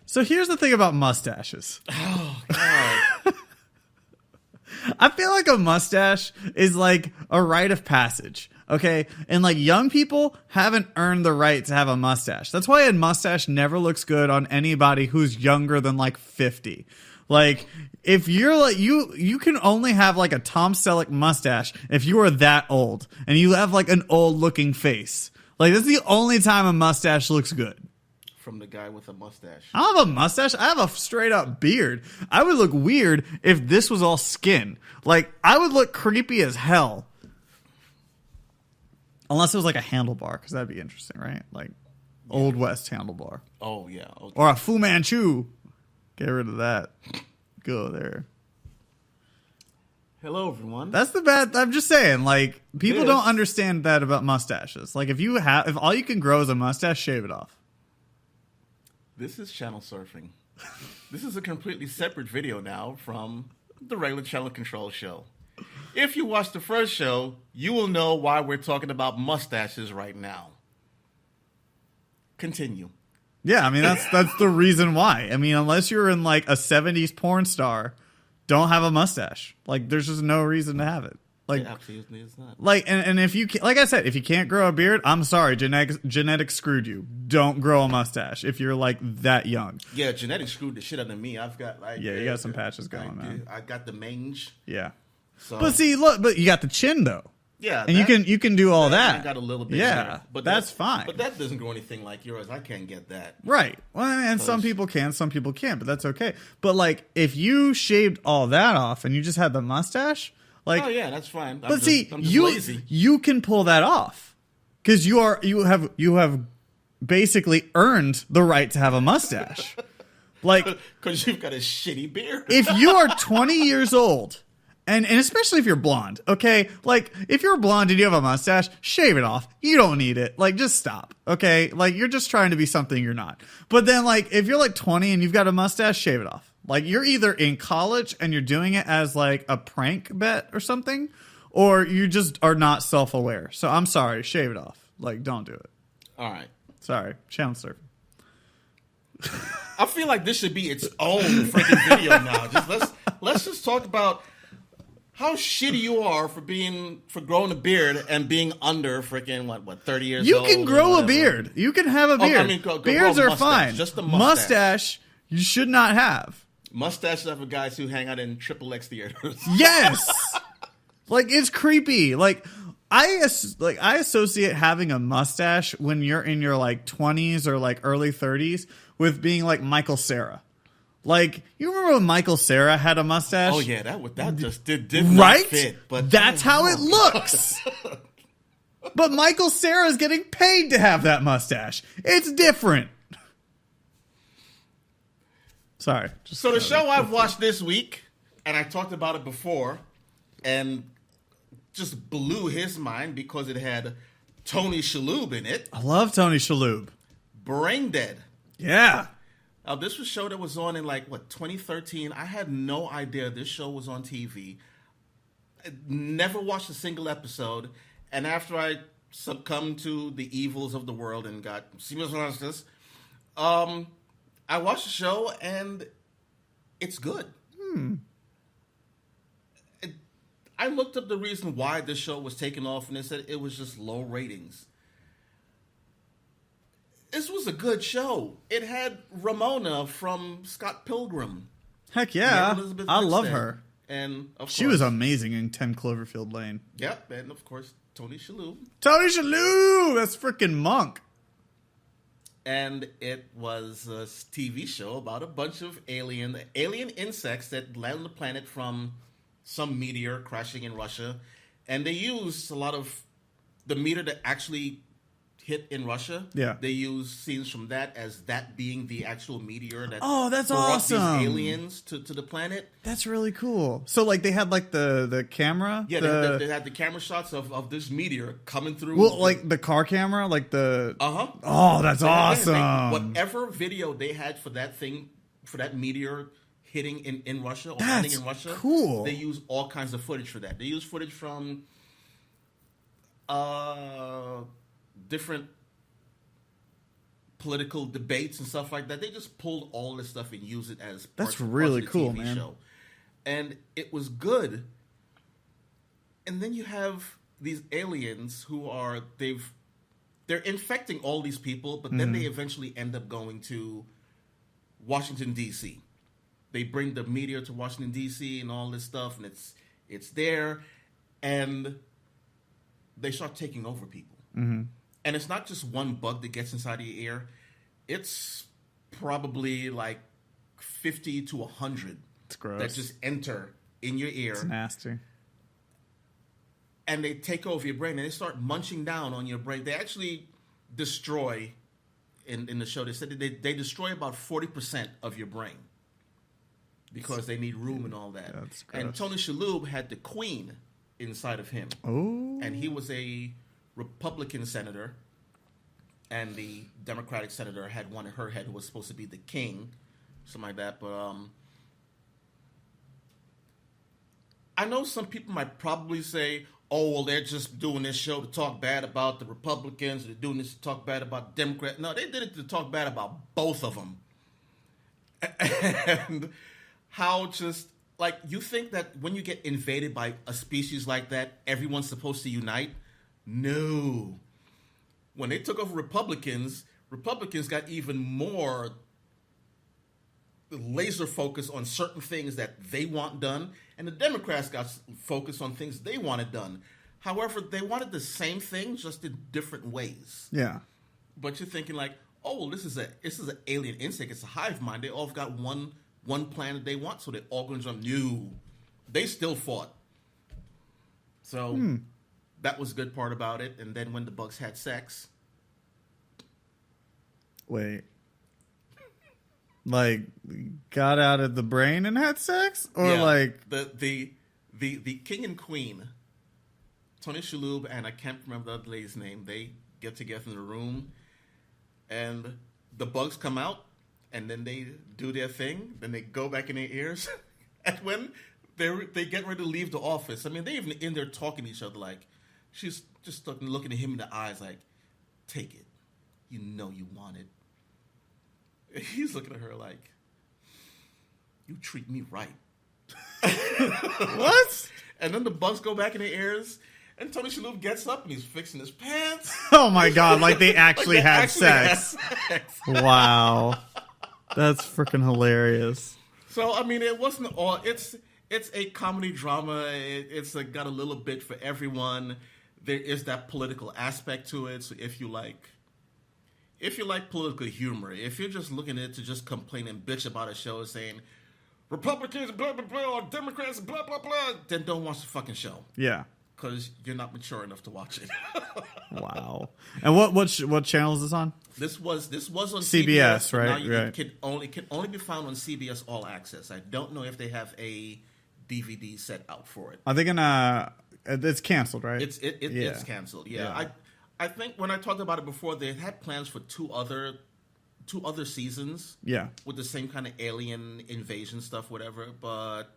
So here's the thing about mustaches. Oh, God. I feel like a mustache is like a rite of passage. Okay. And like young people haven't earned the right to have a mustache. That's why a mustache never looks good on anybody who's younger than like 50. Like if you're like you can only have like a Tom Selleck mustache if you are that old and you have like an old looking face. Like that's the only time a mustache looks good. From the guy with a mustache. I don't have a mustache. I have a straight up beard. I would look weird if this was all skin. Like, I would look creepy as hell. Unless it was like a handlebar, because that'd be interesting, right? Like, Old West handlebar. Oh, yeah. Okay. Or a Fu Manchu. Get rid of that. Go there. Hello, everyone. That's the bad. I'm just saying, like, people don't understand that about mustaches. Like, if all you can grow is a mustache, shave it off. This is channel surfing. This is a completely separate video now from the regular channel control show. If you watched the first show, you will know why we're talking about mustaches right now. Continue. Yeah, I mean, that's the reason why. I mean, unless you're in like a 70s porn star, don't have a mustache. Like, there's just no reason to have it. Like, it absolutely is not. Like, and if you, like I said, if you can't grow a beard, I'm sorry, genetics screwed you. Don't grow a mustache if you're like that young. Yeah, genetics screwed the shit out of me. I've got like, yeah, you got some patches going, man. I got the mange. Yeah, so. But see, look, but you got the chin though. Yeah, and you can do all that. I got a little bit. Yeah, there, but that's fine. But that doesn't grow anything like yours. I can't get that. Right. Well, and some people can, some people can't, but that's okay. But like, if you shaved all that off and you just had the mustache. Like, oh yeah, that's fine. I'm just lazy. You can pull that off because you have basically earned the right to have a mustache. Like, because you've got a shitty beard. If you are 20 years old, and especially if you're blonde, okay, like if you're blonde and you have a mustache, shave it off. You don't need it. Like, just stop, okay? Like, you're just trying to be something you're not. But then, like, if you're like 20 and you've got a mustache, shave it off. Like, you're either in college and you're doing it as, like, a prank bet or something, or you just are not self-aware. So, I'm sorry. Shave it off. Like, don't do it. All right. Sorry. Channel surfing. I feel like this should be its own freaking video now. Let's just talk about how shitty you are for growing a beard and being under freaking, what, 30 years old? You can grow a beard. You can have a beard. I mean, beards are fine. Just the mustache you should not have. Mustaches are for guys who hang out in XXX theaters. Yes, like it's creepy. Like I associate having a mustache when you're in your like 20s or like early 30s with being like Michael Cera. Like, you remember when Michael Cera had a mustache? Oh yeah, that just did not fit. But that's how it looks. But Michael Cera is getting paid to have that mustache. It's different. Sorry. So the show I've watched this week, and I talked about it before, and just blew his mind because it had Tony Shalhoub in it. I love Tony Shalhoub. Brain Dead. Yeah. Now, this was a show that was on in, 2013. I had no idea this show was on TV. I never watched a single episode. And after I succumbed to the evils of the world and got serious, I watched the show, and it's good. I looked up the reason why this show was taken off, and they said it was just low ratings. This was a good show. It had Ramona from Scott Pilgrim. Heck yeah. I love her. And she was amazing in 10 Cloverfield Lane. Yep, and of course, Tony Shalhoub. Tony Shalhoub! That's freaking Monk. And it was a TV show about a bunch of alien insects that land on the planet from some meteor crashing in Russia. And they used a lot of the meteor that actually hit in Russia. Yeah. They used scenes from that as that being the actual meteor that that's brought awesome. these aliens to the planet. That's really cool. So like they had like the camera? Yeah, they had the camera shots of this meteor coming through. Well, like the car camera? Like the... Uh-huh. Oh, that's awesome. Whatever video they had for that thing, for that meteor hitting in Russia or landing in Russia. Cool. They use all kinds of footage for that. They use footage from different political debates and stuff like that. They just pulled all this stuff and used it as That's parts really of the cool, TV man. show. And it was good. And then you have these aliens who are they're infecting all these people, but then they eventually end up going to Washington D.C. They bring the meteor to Washington D.C. and all this stuff, and it's there, and they start taking over people. And it's not just one bug that gets inside of your ear; it's probably like 50 to 100 that just enter in your ear. It's nasty. And they take over your brain, and they start munching down on your brain. They actually destroy, in the show, they said that they destroy about 40% of your brain because they need room and all that. That's gross. And Tony Shalhoub had the Queen inside of him. Oh. And he was a Republican senator, and the Democratic senator had one in her head who was supposed to be the king, something like that. But I know some people might probably say, oh, well, they're just doing this show to talk bad about the Republicans. They're doing this to talk bad about Democrats. No, they did it to talk bad about both of them. And how just, like, you think that when you get invaded by a species like that, everyone's supposed to unite? No. When they took over Republicans got even more laser focus on certain things that they want done, and the Democrats got focused on things they wanted done. However, they wanted the same thing, just in different ways. Yeah. But you're thinking like, oh, well, this is an alien insect. It's a hive mind. They all got one plan that they want, so they're all going to jump. No, they still fought. So that was a good part about it. And then when the bugs had sex, Wait. Like, got out of the brain and had sex? Or yeah, like... The king and queen, Tony Shalhoub, and I can't remember the other lady's name, they get together in the room, and the bugs come out, and then they do their thing, then they go back in their ears, and when they get ready to leave the office, I mean, they even in there talking to each other, like, she's just looking at him in the eyes like, take it. You know you want it. He's looking at her like, you treat me right. What? And then the bugs go back in their ears, and Tony Shalhoub gets up and he's fixing his pants. Oh my god, like they actually Like they had actually sex. had sex. Wow. That's freaking hilarious. So, I mean, it wasn't all... It's a comedy drama. It's got a little bit for everyone. There is that political aspect to it. So if you like political humor, if you're just looking at it to just complain and bitch about a show saying Republicans blah blah blah or Democrats blah blah blah, then don't watch the fucking show Yeah. because you're not mature enough to watch it. Wow. And what channel is this on? This was on CBS, but right? Now Right. It can only be found on CBS All Access. I don't know if they have a DVD set out for it. Are they it's canceled, right? It's canceled. Yeah. I think when I talked about it before, they had plans for two other seasons. Yeah. With the same kind of alien invasion stuff, whatever. But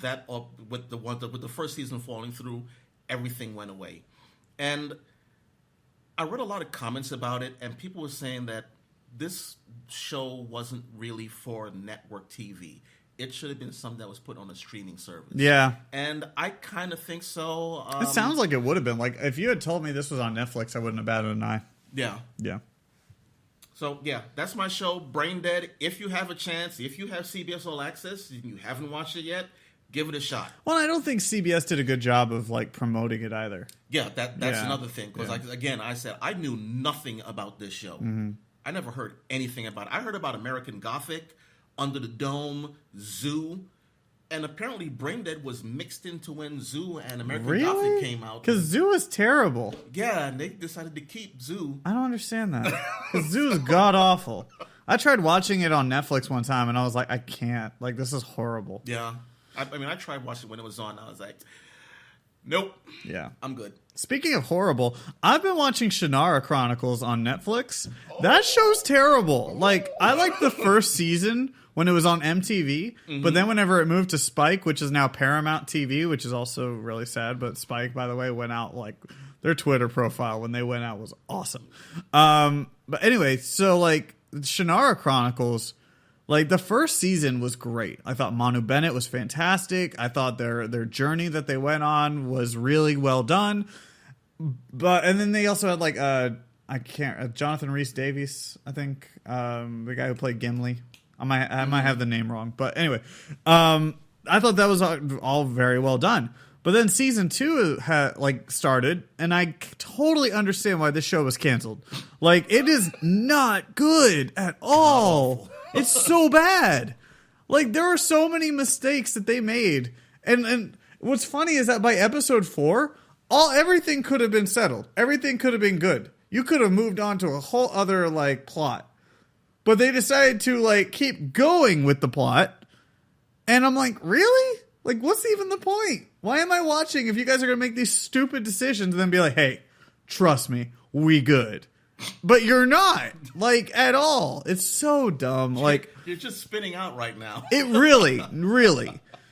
that with the first season falling through, everything went away. And I read a lot of comments about it, and people were saying that this show wasn't really for network TV. It should have been something that was put on a streaming service. Yeah. And I kind of think so. It sounds like it would have been. Like, if you had told me this was on Netflix, I wouldn't have batted an eye. Yeah. Yeah. So, yeah, that's my show, Brain Dead. If you have a chance, if you have CBS All Access and you haven't watched it yet, give it a shot. Well, I don't think CBS did a good job of, like, promoting it either. Yeah, that's another thing. Because, again, I said I knew nothing about this show. Mm-hmm. I never heard anything about it. I heard about American Gothic, Under the Dome, Zoo, and apparently Brain Dead was mixed into when Zoo and American Gothic came out. Because Zoo is terrible. Yeah, and they decided to keep Zoo. I don't understand that. Because Zoo is god-awful. I tried watching it on Netflix one time, and I was like, I can't. Like, this is horrible. Yeah. I mean, I tried watching it when it was on. I was like, nope. Yeah. I'm good. Speaking of horrible, I've been watching Shannara Chronicles on Netflix. That show's terrible. Like, I liked the first season when it was on MTV, but then whenever it moved to Spike, which is now Paramount TV, which is also really sad, but Spike, by the way, went out, like, their Twitter profile when they went out was awesome. But anyway, so like Shannara Chronicles, like the first season was great. I thought Manu Bennett was fantastic. I thought their journey that they went on was really well done. And then they also had like Jonathan Rhys Davies, I think, the guy who played Gimli. I might have the name wrong, but anyway, I thought that was all very well done. But then season 2 started, and I totally understand why this show was canceled. Like, it is not good at all. It's so bad. Like, there are so many mistakes that they made. And what's funny is that by episode 4, everything could have been settled. Everything could have been good. You could have moved on to a whole other, like, plot. But they decided to, like, keep going with the plot. And I'm like, really? Like, what's even the point? Why am I watching if you guys are going to make these stupid decisions and then be like, hey, trust me, we good. But you're not, like, at all. It's so dumb. Like, you're just spinning out right now. It really.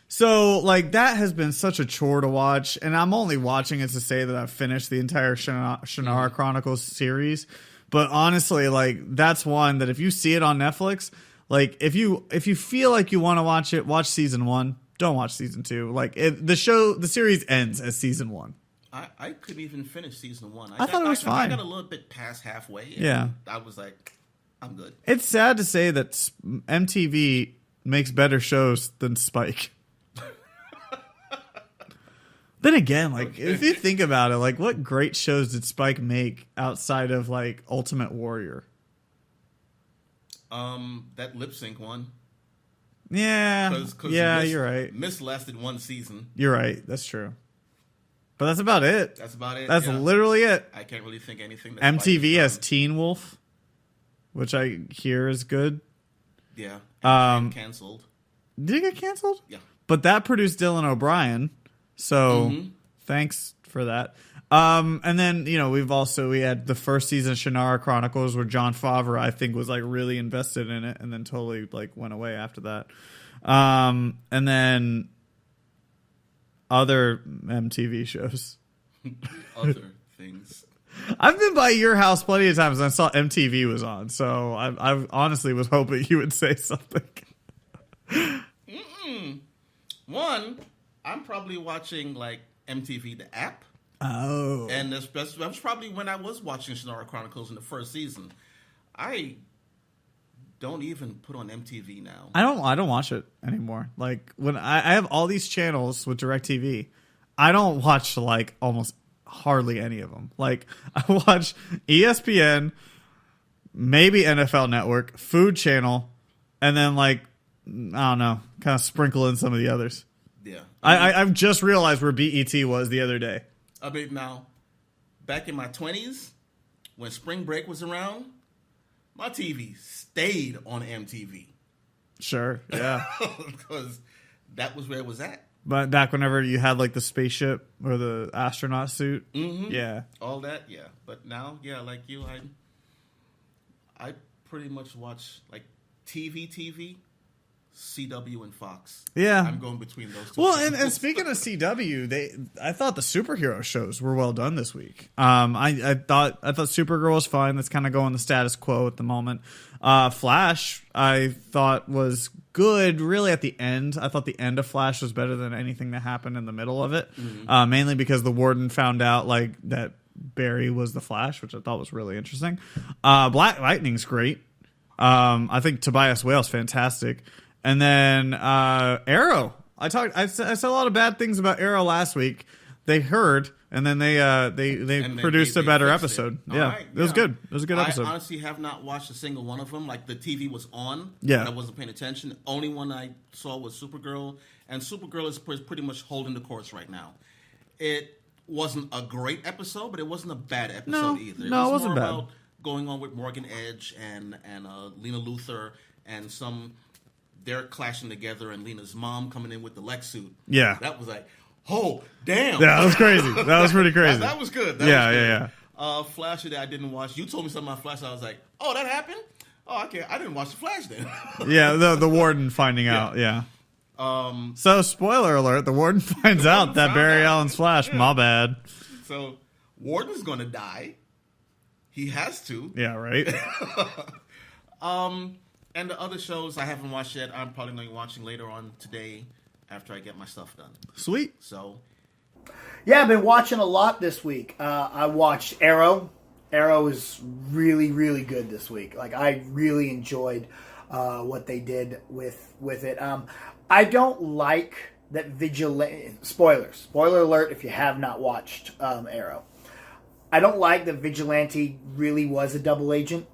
So, like, that has been such a chore to watch. And I'm only watching it to say that I've finished the entire Shannara Chronicles series. But honestly, like, that's one that if you see it on Netflix, like, if you feel like you want to watch it, watch season 1. Don't watch season 2. Like, the series ends as season 1. I couldn't even finish season 1. I thought it was fine. I got a little bit past halfway. Yeah. I was like, I'm good. It's sad to say that MTV makes better shows than Spike. Then again, like, if you think about it, like, what great shows did Spike make outside of, like, Ultimate Warrior? That lip sync one. Yeah. Cause you're right. Miss lasted 1 season. You're right. That's true. But that's about it. That's literally it. I can't really think anything. MTV has Teen Wolf, which I hear is good. Yeah. Canceled. Did it get canceled? Yeah. But that produced Dylan O'Brien, so thanks for that. And then, you know, we had the first season of Shannara Chronicles where Jon Favreau, I think, was like really invested in it and then totally like went away after that. And then other MTV shows. Other things. I've been by your house plenty of times and I saw MTV was on, so I honestly was hoping you would say something. One, I'm probably watching like MTV the app. Oh. And that was probably when I was watching Shannara Chronicles in the first season. I don't even put on MTV now. I don't watch it anymore. Like, when I have all these channels with DirecTV, I don't watch like almost hardly any of them. Like, I watch ESPN, maybe NFL Network, Food Channel, and then like, I don't know, kind of sprinkle in some of the others. Yeah. I've just realized where BET was the other day. I mean, now, back in my 20s, when spring break was around, my TV stayed on MTV. Sure, yeah. Because that was where it was at. But back whenever you had like the spaceship or the astronaut suit. Mm-hmm. Yeah. All that, yeah. But now, yeah, like you, I pretty much watch like TV, CW and Fox. Yeah. I'm going between those two. Well, and speaking of CW, I thought the superhero shows were well done this week. I thought Supergirl was fine. That's kind of going the status quo at the moment. Flash, I thought was good really at the end. I thought the end of Flash was better than anything that happened in the middle of it. Mm-hmm. Mainly because the Warden found out like that Barry was the Flash, which I thought was really interesting. Black Lightning's great. I think Tobias Whale's fantastic. And then Arrow. I said a lot of bad things about Arrow last week. They heard, and then they produced a better episode. Yeah, right. It was good. It was a good episode. I honestly have not watched a single one of them. Like, the TV was on, yeah, but I wasn't paying attention. The only one I saw was Supergirl, and Supergirl is pretty much holding the course right now. It wasn't a great episode, but it wasn't a bad episode either. It wasn't bad. About going on with Morgan Edge and Lena Luthor and they're clashing together, and Lena's mom coming in with the Lex suit. Yeah. That was like, oh, damn. Yeah, that was crazy. That was pretty crazy. that was good. Yeah. Flash that I didn't watch. You told me something about Flash. I was like, oh, that happened? Oh, okay. I didn't watch the Flash then. Yeah, the Warden finding out. Yeah. So, spoiler alert, the Warden finds out that Barry Allen's Flash. Yeah. My bad. So, Warden's going to die. He has to. Yeah, right? And the other shows I haven't watched yet, I'm probably going to be watching later on today after I get my stuff done. Sweet. So, yeah, I've been watching a lot this week. I watched Arrow. Arrow is really, really good this week. Like, I really enjoyed what they did with it. I don't like that vigilante... Spoiler alert if you have not watched Arrow. I don't like that Vigilante really was a double agent.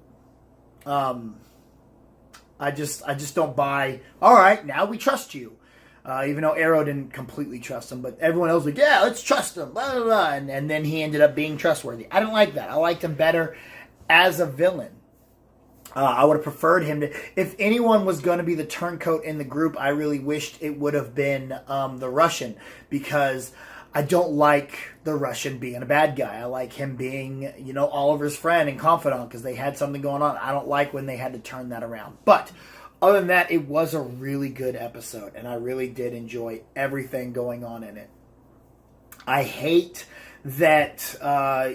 I just don't buy, all right, now we trust you. Even though Arrow didn't completely trust him, but everyone else was like, yeah, let's trust him, blah, blah, blah. And then he ended up being trustworthy. I don't like that. I liked him better as a villain. I would have preferred him to, if anyone was going to be the turncoat in the group, I really wished it would have been the Russian, because I don't like the Russian being a bad guy. I like him being, Oliver's friend and confidant, because they had something going on. I don't like when they had to turn that around. But other than that, it was a really good episode, and I really did enjoy everything going on in it. I hate that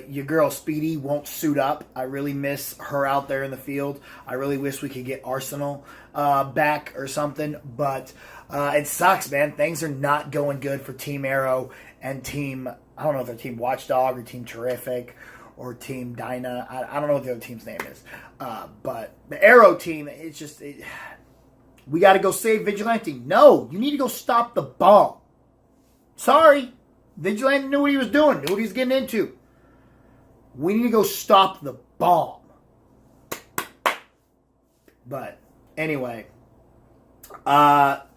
your girl Speedy won't suit up. I really miss her out there in the field. I really wish we could get Arsenal back or something, but it sucks, man. Things are not going good for Team Arrow and Team, I don't know if they're Team Watchdog or Team Terrific or Team Dyna. I don't know what the other team's name is. But the Arrow team, it's just, we got to go save Vigilante. No, you need to go stop the bomb. Sorry. Vigilante knew what he was doing, knew what he was getting into. We need to go stop the bomb. But anyway,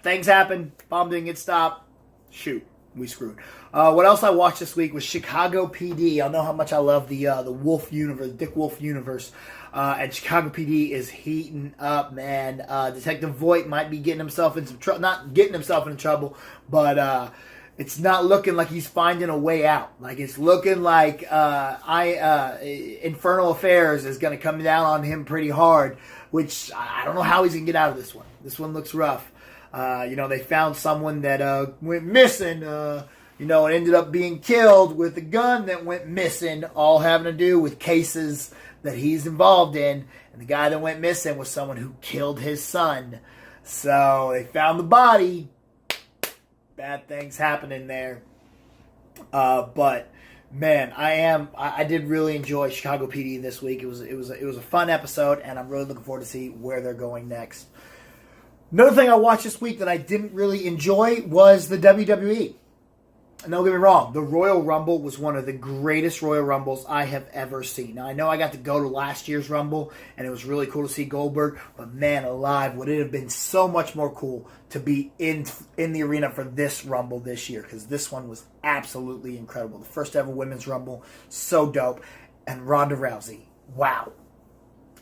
things happen. Bomb didn't get stopped. Shoot, we screwed. What else I watched this week was Chicago PD. Y'all know how much I love the Wolf universe, Dick Wolf universe. And Chicago PD is heating up, man. Detective Voight might be getting himself in some trouble. Not getting himself in trouble, but it's not looking like he's finding a way out. Like, it's looking like Infernal Affairs is going to come down on him pretty hard, which I don't know how he's going to get out of this one. This one looks rough. They found someone that went missing, and ended up being killed with a gun that went missing, all having to do with cases that he's involved in. And the guy that went missing was someone who killed his son. So they found the body. Bad things happening there. But man, I did really enjoy Chicago PD this week. It was a fun episode, and I'm really looking forward to see where they're going next. Another thing I watched this week that I didn't really enjoy was the WWE. And don't get me wrong, the Royal Rumble was one of the greatest Royal Rumbles I have ever seen. Now, I know I got to go to last year's Rumble, and it was really cool to see Goldberg, but man alive, would it have been so much more cool to be in the arena for this Rumble this year, because this one was absolutely incredible. The first ever Women's Rumble, so dope. And Ronda Rousey, wow.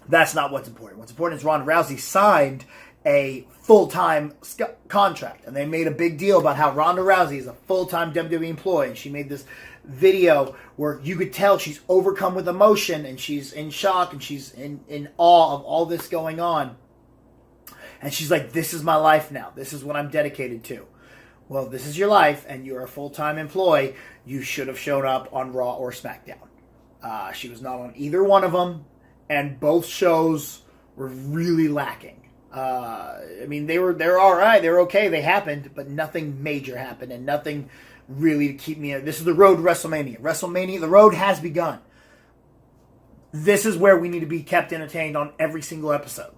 That's not what's important. What's important is Ronda Rousey signed a full-time contract, and they made a big deal about how Ronda Rousey is a full-time WWE employee, and she made this video where you could tell she's overcome with emotion, and she's in shock, and she's in awe of all this going on, and she's like, this is my life now, this is what I'm dedicated to. Well, this is your life, and you're a full-time employee. You should have shown up on Raw or SmackDown. She was not on either one of them, and both shows were really lacking. They're all right. They're okay. They happened, but nothing major happened, and nothing really to keep me. This is the road to WrestleMania. WrestleMania, the road has begun. This is where we need to be kept entertained on every single episode.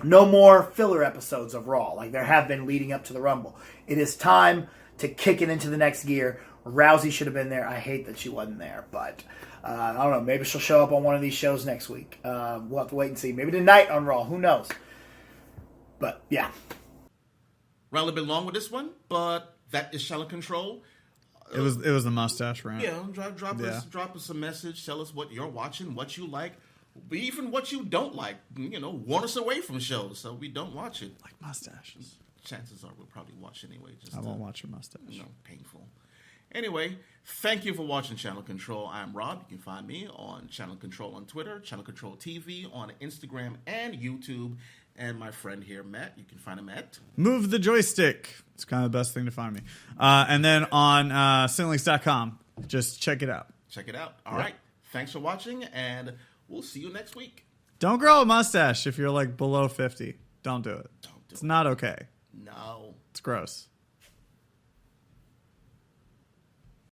No more filler episodes of Raw like there have been leading up to the Rumble. It is time to kick it into the next gear. Rousey should have been there. I hate that she wasn't there, but I don't know. Maybe she'll show up on one of these shows next week. We'll have to wait and see. Maybe tonight on Raw. Who knows? But, yeah. Ran a little bit long with this one, but that is Channel Control. It was the mustache rant. Yeah, drop us a message. Tell us what you're watching, what you like, even what you don't like. Warn us away from shows so we don't watch it. Like mustaches. Chances are we'll probably watch anyway. I won't watch your mustache. Painful. Anyway, thank you for watching Channel Control. I'm Rob. You can find me on Channel Control on Twitter, Channel Control TV on Instagram and YouTube. And my friend here, Matt, you can find him at Move the Joystick. It's kind of the best thing to find me. And then on Cinlinks.com. Just check it out. Check it out. All right. Thanks for watching, and We'll see you next week. Don't grow a mustache if you're like below 50. Don't do it. Don't do It's it. not okay. No. It's gross.